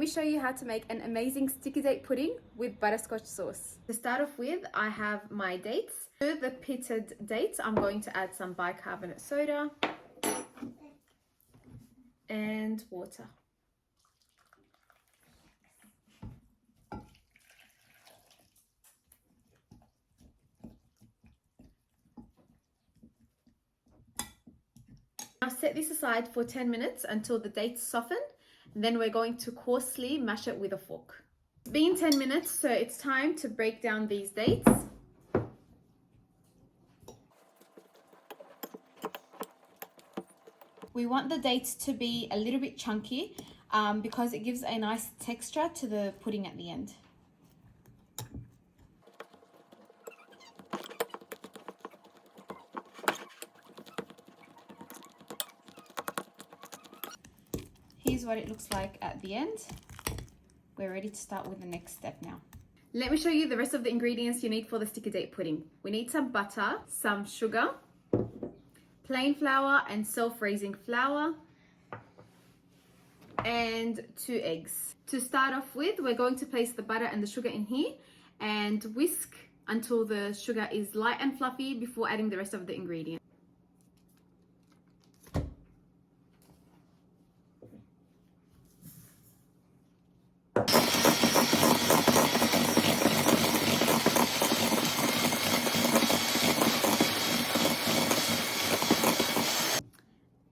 Let me show you how to make an amazing sticky date pudding with butterscotch sauce. To start off with, I have my dates. To the pitted dates, I'm going to add some bicarbonate soda and water. Now set this aside for 10 minutes until the dates soften. Then we're going to coarsely mash it with a fork. It's been 10 minutes, so it's time to break down these dates. We want the dates to be a little bit chunky because it gives a nice texture to the pudding at the end. Here's what it looks like at the end. We're ready to start with the next step now. Let me show you the rest of the ingredients you need for the sticky date pudding. We need some butter, some sugar, plain flour and self-raising flour, and 2 eggs. To start off with, we're going to place the butter and the sugar in here and whisk until the sugar is light and fluffy before adding the rest of the ingredients.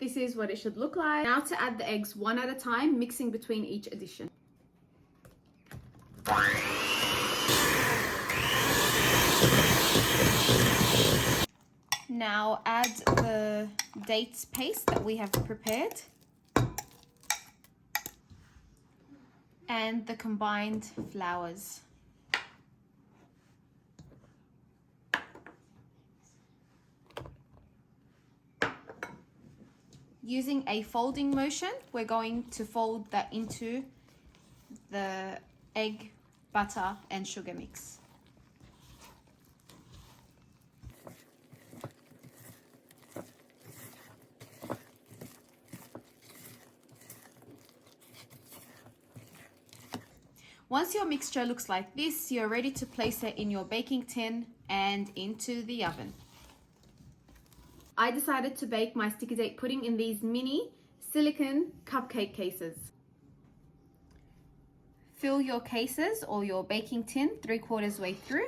This is what it should look like. Now to add the eggs one at a time, mixing between each addition. Now add the dates paste that we have prepared and the combined flours. Using a folding motion, we're going to fold that into the egg, butter, and sugar mix. Once your mixture looks like this, you're ready to place it in your baking tin and into the oven. I decided to bake my sticky date pudding in these mini silicone cupcake cases. Fill your cases or your baking tin 3/4 way through.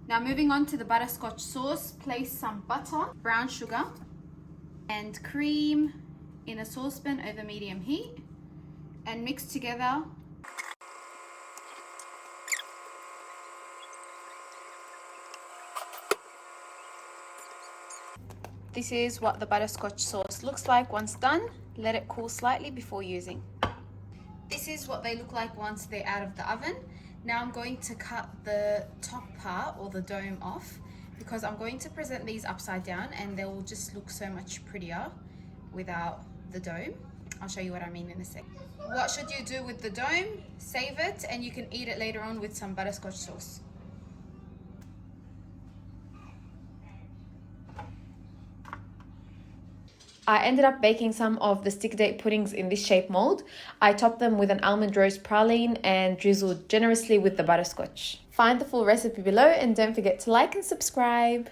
Now moving on to the butterscotch sauce, place some butter, brown sugar, and cream in a saucepan over medium heat and mix together. This is what the butterscotch sauce looks like once done. Let it cool slightly before using. This is what they look like once they're out of the oven. Now I'm going to cut the top part or the dome off because I'm going to present these upside down and they will just look so much prettier without the dome. I'll show you what I mean in a sec. What should you do with the dome? Save it and you can eat it later on with some butterscotch sauce. I ended up baking some of the sticky date puddings in this shape mold. I topped them with an almond rose praline and drizzled generously with the butterscotch. Find the full recipe below and don't forget to like and subscribe.